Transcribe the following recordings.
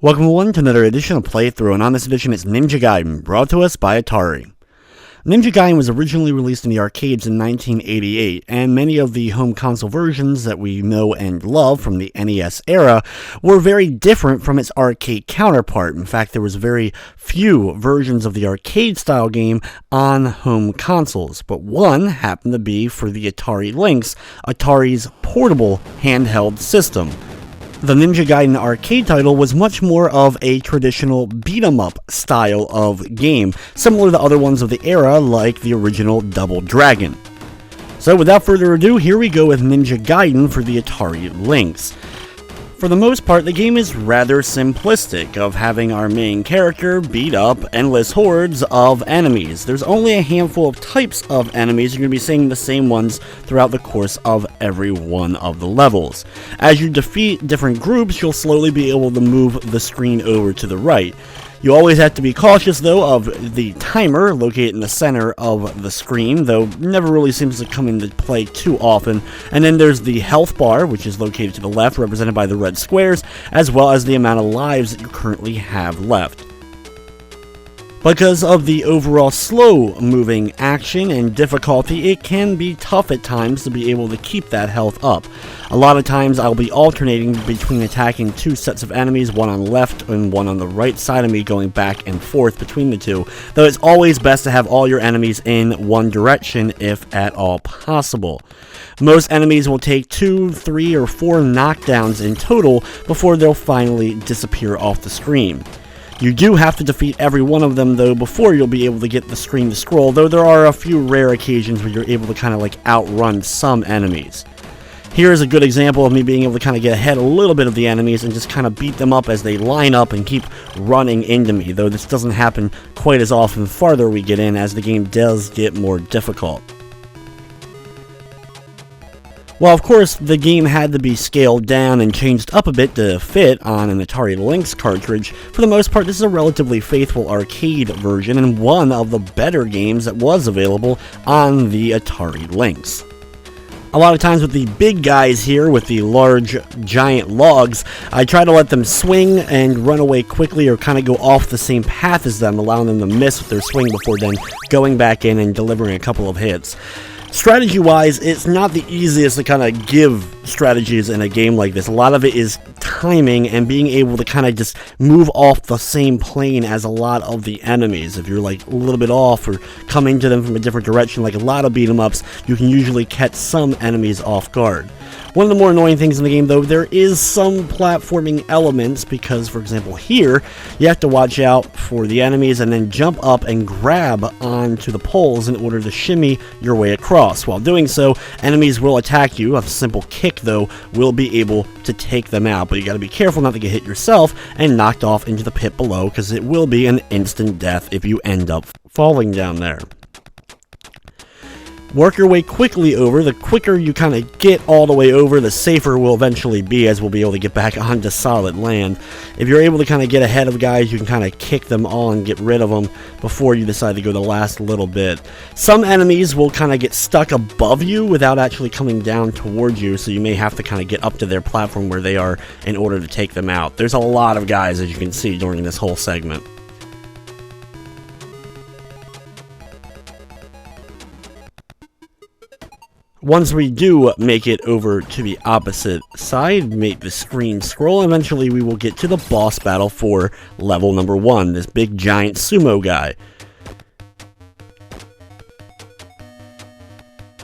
Welcome everyone to another edition of Playthrough, and on this edition it's Ninja Gaiden, brought to us by Atari. Ninja Gaiden was originally released in the arcades in 1988, and many of the home console versions that we know and love from the NES era were very different from its arcade counterpart. In fact, there was very few versions of the arcade-style game on home consoles, but one happened to be for the Atari Lynx, Atari's portable handheld system. The Ninja Gaiden arcade title was much more of a traditional beat-em-up style of game, similar to other ones of the era like the original Double Dragon. So without further ado, here we go with Ninja Gaiden for the Atari Lynx. For the most part, the game is rather simplistic, of having our main character beat up endless hordes of enemies. There's only a handful of types of enemies. You're going to be seeing the same ones throughout the course of every one of the levels. As you defeat different groups, you'll slowly be able to move the screen over to the right. You always have to be cautious, though, of the timer located in the center of the screen, though never really seems to come into play too often. And then there's the health bar, which is located to the left, represented by the red squares, as well as the amount of lives that you currently have left. Because of the overall slow-moving action and difficulty, it can be tough at times to be able to keep that health up. A lot of times I'll be alternating between attacking two sets of enemies, one on the left and one on the right side of me, going back and forth between the two, though it's always best to have all your enemies in one direction if at all possible. Most enemies will take 2, 3, or 4 knockdowns in total before they'll finally disappear off the screen. You do have to defeat every one of them, though, before you'll be able to get the screen to scroll, though there are a few rare occasions where you're able to kind of like outrun some enemies. Here's a good example of me being able to kind of get ahead a little bit of the enemies and just kind of beat them up as they line up and keep running into me, though this doesn't happen quite as often the farther we get in, as the game does get more difficult. While of course the game had to be scaled down and changed up a bit to fit on an Atari Lynx cartridge, for the most part this is a relatively faithful arcade version and one of the better games that was available on the Atari Lynx. A lot of times with the big guys here, with the large giant logs, I try to let them swing and run away quickly or kind of go off the same path as them, allowing them to miss with their swing before then going back in and delivering a couple of hits. Strategy-wise, it's not the easiest to kind of give strategies in a game like this. A lot of it is timing and being able to kind of just move off the same plane as a lot of the enemies. If you're like a little bit off or coming to them from a different direction, like a lot of beat-em-ups, you can usually catch some enemies off guard. One of the more annoying things in the game, though, there is some platforming elements because, for example, here, you have to watch out for the enemies and then jump up and grab onto the poles in order to shimmy your way across. While doing so, enemies will attack you. A simple kick, though, will be able to take them out, but you gotta be careful not to get hit yourself and knocked off into the pit below, because it will be an instant death if you end up falling down there. Work your way quickly over. The quicker you kind of get all the way over, the safer we'll eventually be, as we'll be able to get back onto solid land. If you're able to kind of get ahead of guys, you can kind of kick them all and get rid of them before you decide to go the last little bit. Some enemies will kind of get stuck above you without actually coming down towards you, so you may have to kind of get up to their platform where they are in order to take them out. There's a lot of guys, as you can see, during this whole segment. Once we do make it over to the opposite side, make the screen scroll, eventually we will get to the boss battle for level number 1, this big giant sumo guy.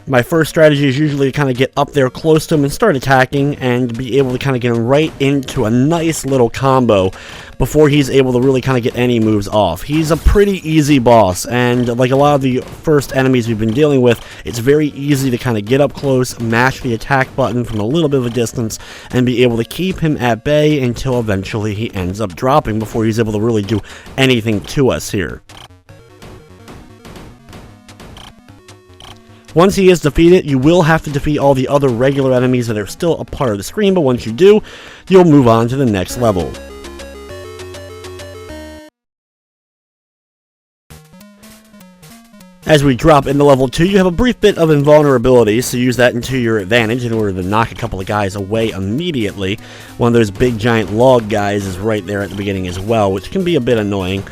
My first strategy is usually to kind of get up there close to him and start attacking and be able to kind of get him right into a nice little combo before he's able to really kind of get any moves off. He's a pretty easy boss, and like a lot of the first enemies we've been dealing with, it's very easy to kind of get up close, mash the attack button from a little bit of a distance, and be able to keep him at bay until eventually he ends up dropping before he's able to really do anything to us here. Once he is defeated, you will have to defeat all the other regular enemies that are still a part of the screen, but once you do, you'll move on to the next level. As we drop into level 2, you have a brief bit of invulnerability, so use that to your advantage in order to knock a couple of guys away immediately. One of those big giant log guys is right there at the beginning as well, which can be a bit annoying,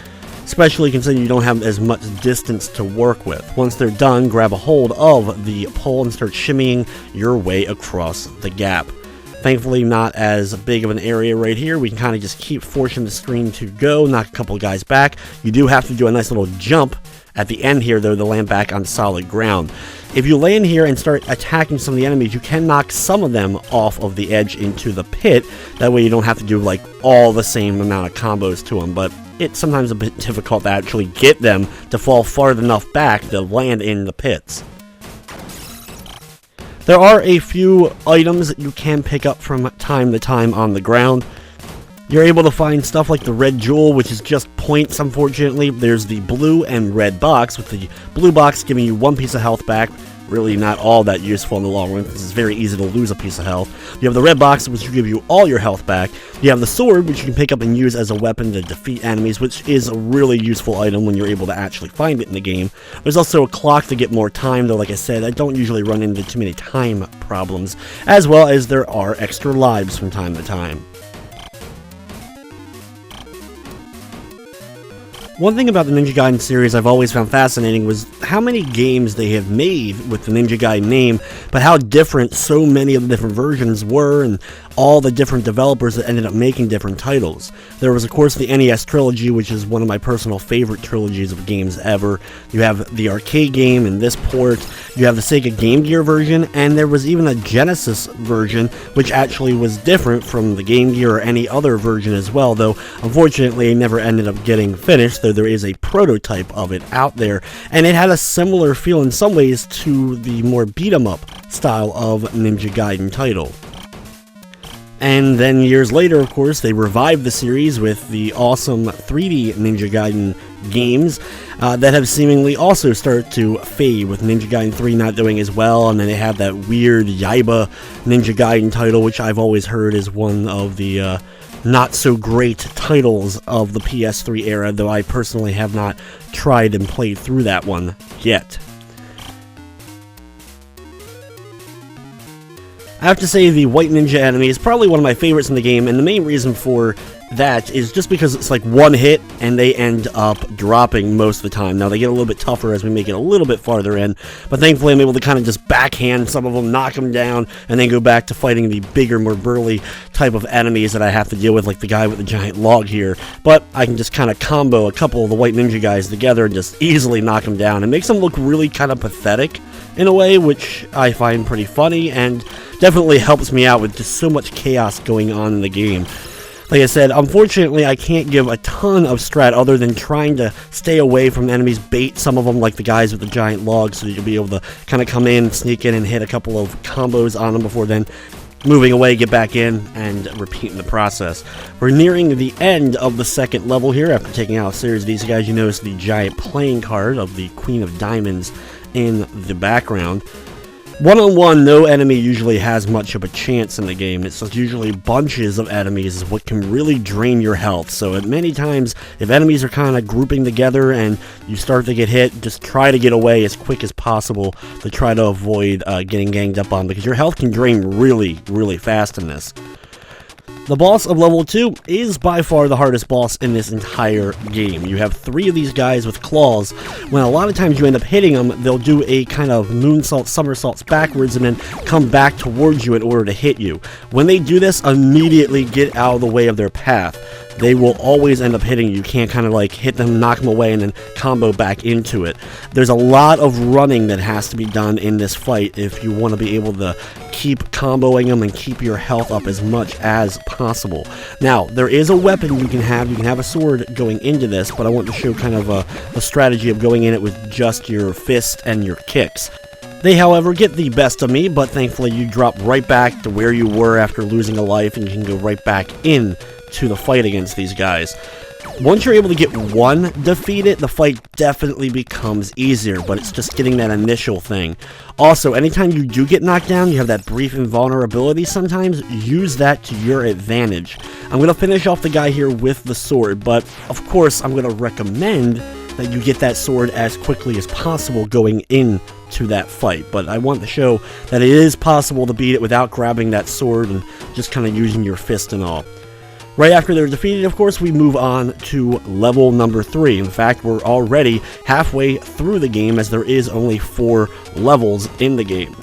especially considering you don't have as much distance to work with. Once they're done, grab a hold of the pole and start shimmying your way across the gap. Thankfully, not as big of an area right here. We can kind of just keep forcing the screen to go, knock a couple of guys back. You do have to do a nice little jump at the end here, though, to land back on solid ground. If you land here and start attacking some of the enemies, you can knock some of them off of the edge into the pit. That way you don't have to do, like, all the same amount of combos to them, but it's sometimes a bit difficult to actually get them to fall far enough back to land in the pits. There are a few items that you can pick up from time to time on the ground. You're able to find stuff like the red jewel, which is just points, unfortunately. There's the blue and red box, with the blue box giving you 1 piece of health back. Really not all that useful in the long run, because it's very easy to lose a piece of health. You have the red box, which will give you all your health back. You have the sword, which you can pick up and use as a weapon to defeat enemies, which is a really useful item when you're able to actually find it in the game. There's also a clock to get more time, though, like I said, I don't usually run into too many time problems, as well as there are extra lives from time to time. One thing about the Ninja Gaiden series I've always found fascinating was how many games they have made with the Ninja Gaiden name, but how different so many of the different versions were, and all the different developers that ended up making different titles. There was, of course, the NES trilogy, which is one of my personal favorite trilogies of games ever. You have the arcade game in this port, you have the Sega Game Gear version, and there was even a Genesis version, which actually was different from the Game Gear or any other version as well, though unfortunately it never ended up getting finished, though there is a prototype of it out there, and it had a similar feel in some ways to the more beat-em-up style of Ninja Gaiden title. And then years later, of course, they revived the series with the awesome 3D Ninja Gaiden games that have seemingly also started to fade, with Ninja Gaiden 3 not doing as well, and then they have that weird Yaiba Ninja Gaiden title, which I've always heard is one of the not-so-great titles of the PS3 era, though I personally have not tried and played through that one yet. I have to say the White Ninja enemy is probably one of my favorites in the game, and the main reason for that is just because it's like one hit and they end up dropping most of the time. Now they get a little bit tougher as we make it a little bit farther in, but thankfully I'm able to kind of just backhand some of them, knock them down, and then go back to fighting the bigger, more burly type of enemies that I have to deal with, like the guy with the giant log here. But I can just kind of combo a couple of the White Ninja guys together and just easily knock them down. It makes them look really kind of pathetic in a way, which I find pretty funny and definitely helps me out with just so much chaos going on in the game. Like I said, unfortunately I can't give a ton of strat other than trying to stay away from enemies, bait some of them like the guys with the giant logs, so that you'll be able to kind of come in, sneak in, and hit a couple of combos on them before then moving away, get back in, and repeating the process. We're nearing the end of the second level here. After taking out a series of these guys, you notice the giant playing card of the Queen of Diamonds in the background. One-on-one, no enemy usually has much of a chance in the game. It's just usually bunches of enemies is what can really drain your health. So at many times, if enemies are kind of grouping together and you start to get hit, just try to get away as quick as possible to try to avoid getting ganged up on, because your health can drain really, really fast in this. The boss of level 2 is by far the hardest boss in this entire game. You have 3 of these guys with claws. When a lot of times you end up hitting them, they'll do a kind of moonsault, somersaults backwards, and then come back towards you in order to hit you. When they do this, immediately get out of the way of their path. They will always end up hitting you. You can't kind of like hit them, knock them away, and then combo back into it. There's a lot of running that has to be done in this fight if you want to be able to keep comboing them and keep your health up as much as possible. Now, there is a weapon you can have. You can have a sword going into this, but I want to show kind of a strategy of going in it with just your fist and your kicks. They, however, get the best of me, but thankfully you drop right back to where you were after losing a life, and you can go right back in to the fight against these guys. Once you're able to get one defeated, the fight definitely becomes easier, but it's just getting that initial thing. Also, anytime you do get knocked down, you have that brief invulnerability sometimes, use that to your advantage. I'm going to finish off the guy here with the sword, but of course I'm going to recommend that you get that sword as quickly as possible going into that fight. But I want to show that it is possible to beat it without grabbing that sword and just kind of using your fist and all. Right after they're defeated, of course, we move on to level number 3. In fact, we're already halfway through the game, as there is only 4 levels in the game.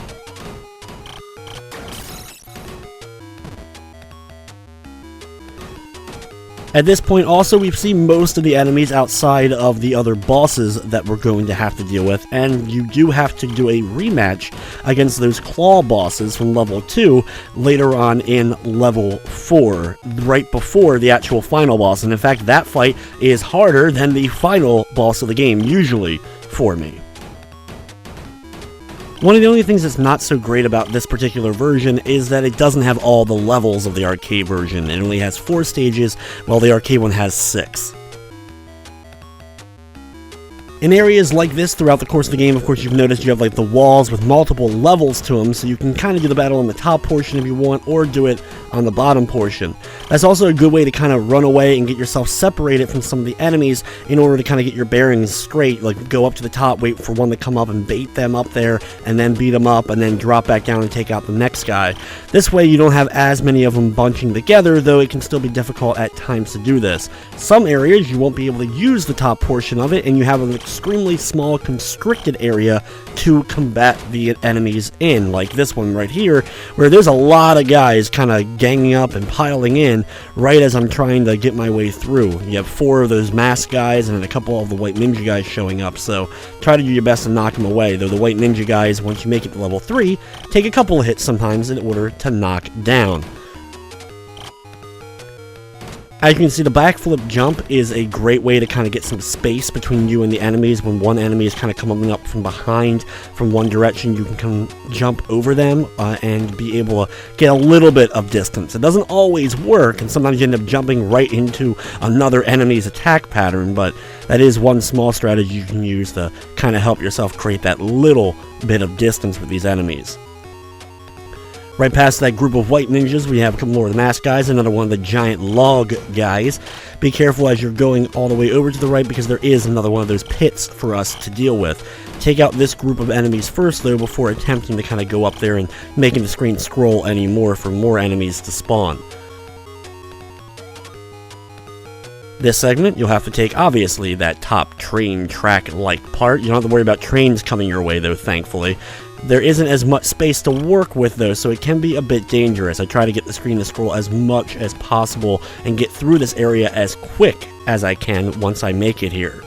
At this point also, we've seen most of the enemies outside of the other bosses that we're going to have to deal with, and you do have to do a rematch against those claw bosses from level 2 later on in level 4, right before the actual final boss. And in fact, that fight is harder than the final boss of the game, usually, for me. One of the only things that's not so great about this particular version is that it doesn't have all the levels of the arcade version. It only has 4 stages, while the arcade one has 6. In areas like this throughout the course of the game, of course, you've noticed you have like the walls with multiple levels to them, so you can kind of do the battle on the top portion if you want, or do it on the bottom portion. That's also a good way to kind of run away and get yourself separated from some of the enemies in order to kind of get your bearings straight, like go up to the top, wait for one to come up and bait them up there, and then beat them up, and then drop back down and take out the next guy. This way you don't have as many of them bunching together, though it can still be difficult at times to do this. Some areas you won't be able to use the top portion of it, and you have an extremely small constricted area to combat the enemies in, like this one right here, where there's a lot of guys kind of ganging up and piling in right as I'm trying to get my way through. You have 4 of those masked guys and then a couple of the white ninja guys showing up, so try to do your best to knock them away, though the white ninja guys, once you make it to level 3, take a couple of hits sometimes in order to knock down. As you can see, the backflip jump is a great way to kind of get some space between you and the enemies. When one enemy is kind of coming up from behind from one direction, you can jump over them and be able to get a little bit of distance. It doesn't always work, and sometimes you end up jumping right into another enemy's attack pattern, but that is one small strategy you can use to kind of help yourself create that little bit of distance with these enemies. Right past that group of white ninjas, we have a couple more of the masked guys, another one of the giant log guys. Be careful as you're going all the way over to the right, because there is another one of those pits for us to deal with. Take out this group of enemies first, though, before attempting to kind of go up there and making the screen scroll anymore for more enemies to spawn. This segment, you'll have to take, obviously, that top train track-like part. You don't have to worry about trains coming your way, though, thankfully. There isn't as much space to work with, though, so it can be a bit dangerous. I try to get the screen to scroll as much as possible and get through this area as quick as I can once I make it here.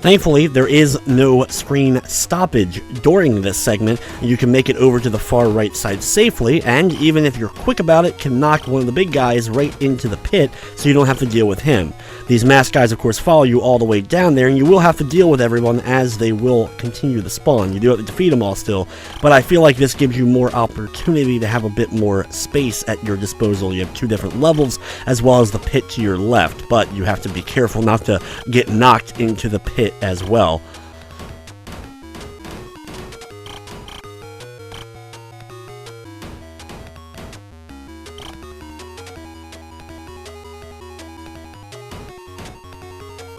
Thankfully, there is no screen stoppage during this segment. You can make it over to the far right side safely, and even if you're quick about it, can knock one of the big guys right into the pit so you don't have to deal with him. These masked guys, of course, follow you all the way down there, and you will have to deal with everyone as they will continue to spawn. You do have to defeat them all still, but I feel like this gives you more opportunity to have a bit more space at your disposal. You have 2 different levels, as well as the pit to your left, but you have to be careful not to get knocked into the pit as well.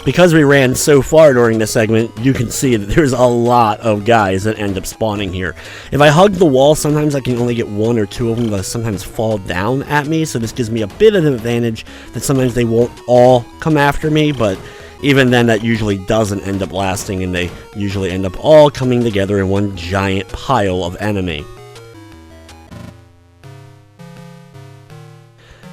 Because we ran so far during this segment, you can see that there's a lot of guys that end up spawning here. If I hug the wall, sometimes I can only get 1 or 2 of them that sometimes fall down at me, so this gives me a bit of an advantage that sometimes they won't all come after me, but even then that usually doesn't end up lasting, and they usually end up all coming together in one giant pile of enemy.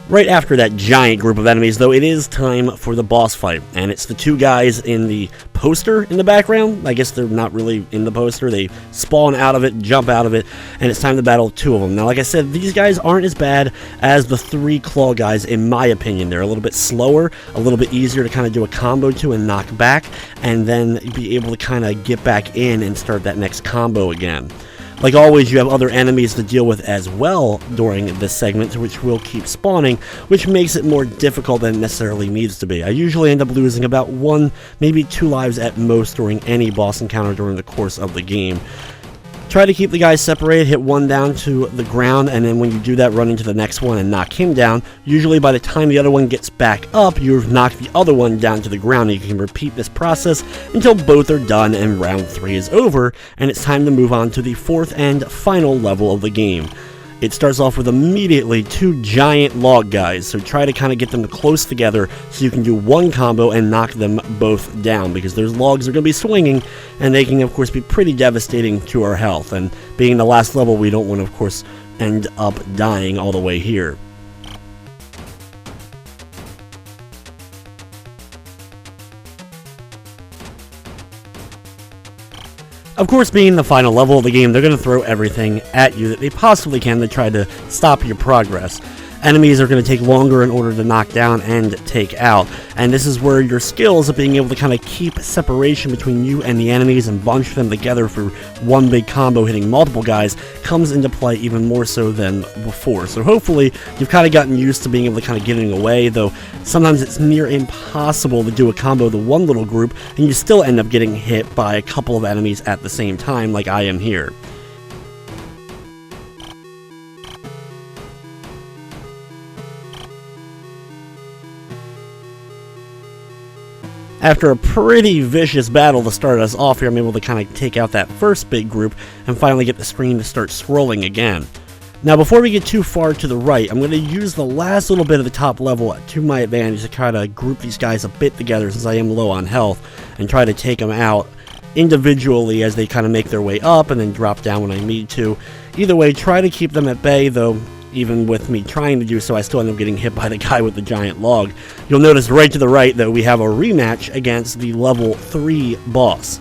Right after that giant group of enemies, though, it is time for the boss fight, and it's the 2 guys in the poster in the background. I guess they're not really in the poster. They spawn out of it, jump out of it, and it's time to battle 2 of them. Now, like I said, these guys aren't as bad as the 3 claw guys, in my opinion. They're a little bit slower, a little bit easier to kind of do a combo to and knock back, and then be able to kind of get back in and start that next combo again. Like always, you have other enemies to deal with as well during this segment, which will keep spawning, which makes it more difficult than it necessarily needs to be. I usually end up losing about 1, maybe 2 lives at most during any boss encounter during the course of the game. Try to keep the guys separated, hit one down to the ground, and then when you do that, run into the next one and knock him down. Usually by the time the other one gets back up, you've knocked the other one down to the ground, and you can repeat this process until both are done and round 3 is over, and it's time to move on to the 4th and final level of the game. It starts off with immediately 2 giant log guys, so try to kind of get them close together so you can do one combo and knock them both down, because those logs are going to be swinging, and they can of course be pretty devastating to our health, and being the last level, we don't want to of course end up dying all the way here. Of course, being the final level of the game, they're going to throw everything at you that they possibly can to try to stop your progress. Enemies are going to take longer in order to knock down and take out, and this is where your skills of being able to kind of keep separation between you and the enemies and bunch them together for one big combo hitting multiple guys comes into play even more so than before. So hopefully you've kind of gotten used to being able to kind of getting away, though sometimes it's near impossible to do a combo with one little group and you still end up getting hit by a couple of enemies at the same time, like I am here. After a pretty vicious battle to start us off here, I'm able to kind of take out that first big group and finally get the screen to start scrolling again. Now before we get too far to the right, I'm going to use the last little bit of the top level to my advantage to try to group these guys a bit together since I am low on health and try to take them out individually as they kind of make their way up and then drop down when I need to. Either way, try to keep them at bay, though even with me trying to do so, I still end up getting hit by the guy with the giant log. You'll notice right to the right that we have a rematch against the level 3 boss.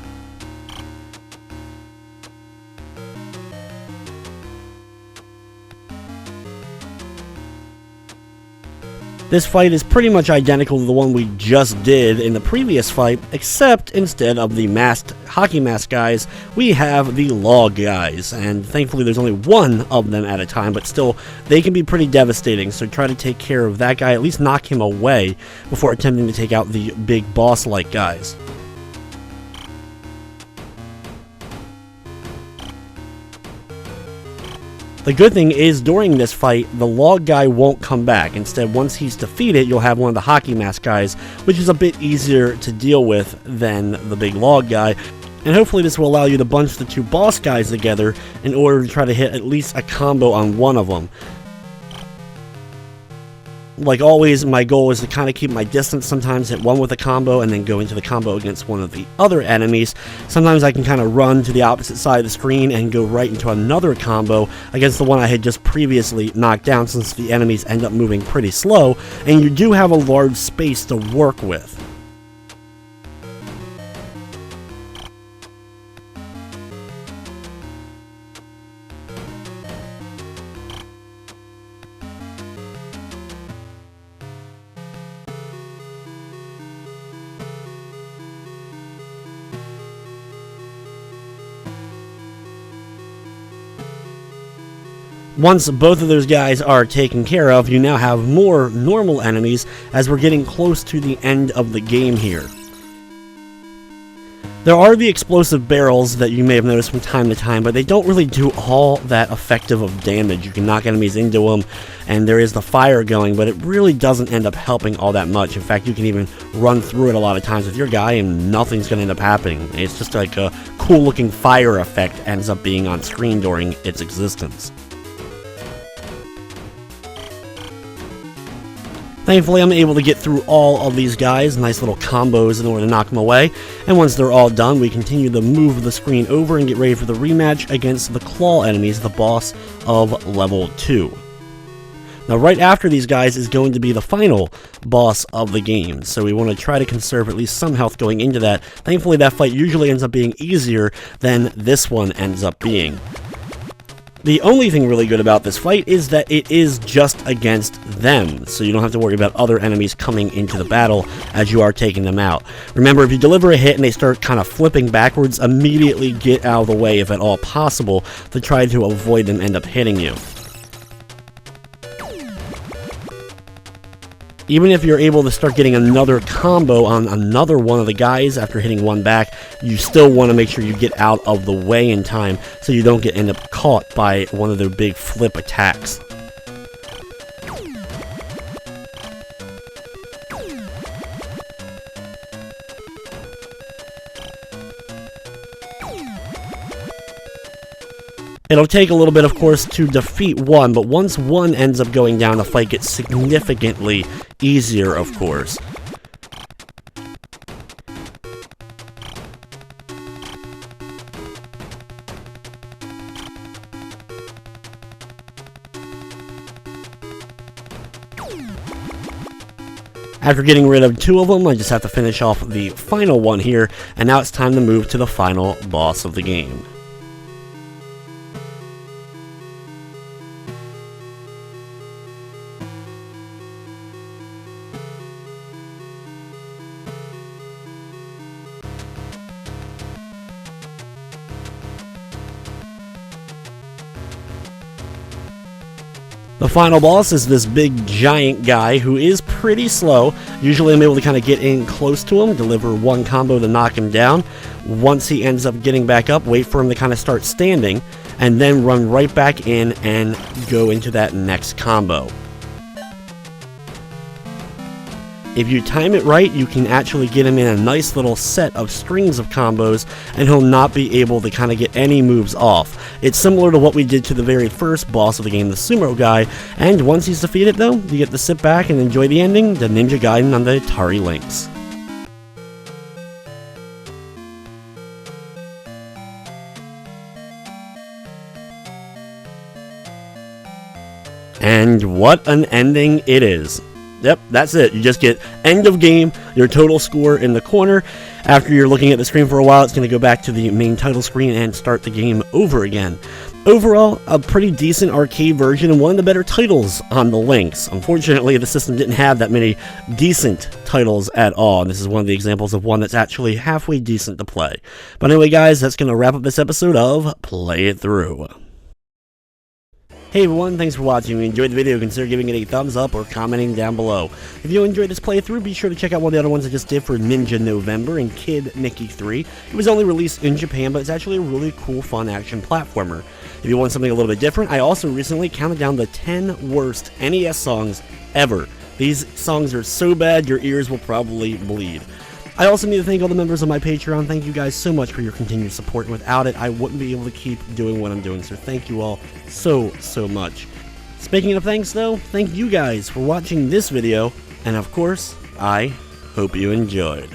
This fight is pretty much identical to the one we just did in the previous fight, except instead of the masked hockey mask guys, we have the log guys, and thankfully there's only one of them at a time, but still, they can be pretty devastating, so try to take care of that guy, at least knock him away before attempting to take out the big boss-like guys. The good thing is, during this fight, the log guy won't come back. Instead, once he's defeated, you'll have one of the hockey mask guys, which is a bit easier to deal with than the big log guy. And hopefully this will allow you to bunch the 2 boss guys together in order to try to hit at least a combo on one of them. Like always, my goal is to kind of keep my distance, sometimes hit one with a combo and then go into the combo against one of the other enemies. Sometimes I can kind of run to the opposite side of the screen and go right into another combo against the one I had just previously knocked down, since the enemies end up moving pretty slow, and you do have a large space to work with. Once both of those guys are taken care of, you now have more normal enemies as we're getting close to the end of the game here. There are the explosive barrels that you may have noticed from time to time, but they don't really do all that effective of damage. You can knock enemies into them, and there is the fire going, but it really doesn't end up helping all that much. In fact, you can even run through it a lot of times with your guy, and nothing's going to end up happening. It's just like a cool-looking fire effect ends up being on screen during its existence. Thankfully, I'm able to get through all of these guys, nice little combos in order to knock them away, and once they're all done, we continue to move the screen over and get ready for the rematch against the claw enemies, the boss of level 2. Now, right after these guys is going to be the final boss of the game, so we want to try to conserve at least some health going into that. Thankfully, that fight usually ends up being easier than this one ends up being. The only thing really good about this fight is that it is just against them, so you don't have to worry about other enemies coming into the battle as you are taking them out. Remember, if you deliver a hit and they start kind of flipping backwards, immediately get out of the way if at all possible to try to avoid them end up hitting you. Even if you're able to start getting another combo on another one of the guys after hitting one back, you still want to make sure you get out of the way in time so you don't end up caught by one of their big flip attacks. It'll take a little bit, of course, to defeat one, but once one ends up going down, the fight gets significantly easier, of course. After getting rid of two of them, I just have to finish off the final one here, and now it's time to move to the final boss of the game. The final boss is this big giant guy who is pretty slow. Usually I'm able to kind of get in close to him, deliver one combo to knock him down. Once he ends up getting back up, wait for him to kind of start standing, and then run right back in and go into that next combo. If you time it right, you can actually get him in a nice little set of strings of combos, and he'll not be able to kind of get any moves off. It's similar to what we did to the very first boss of the game, the sumo guy, and once he's defeated though, you get to sit back and enjoy the ending, the Ninja Gaiden on the Atari Lynx. And what an ending it is. Yep, that's it. You just get end of game, your total score in the corner. After you're looking at the screen for a while, it's going to go back to the main title screen and start the game over again. Overall, a pretty decent arcade version and one of the better titles on the Lynx. Unfortunately, the system didn't have that many decent titles at all, and this is one of the examples of one that's actually halfway decent to play. But anyway, guys, that's going to wrap up this episode of Play It Through. Hey everyone, thanks for watching. If you enjoyed the video, consider giving it a thumbs up or commenting down below. If you enjoyed this playthrough, be sure to check out one of the other ones I just did for Ninja November and Kid Mickey 3. It was only released in Japan, but it's actually a really cool, fun action platformer. If you want something a little bit different, I also recently counted down the 10 worst NES songs ever. These songs are so bad, your ears will probably bleed. I also need to thank all the members of my Patreon. Thank you guys so much for your continued support, and without it, I wouldn't be able to keep doing what I'm doing, so thank you all so much. Speaking of thanks though, thank you guys for watching this video, and of course, I hope you enjoyed.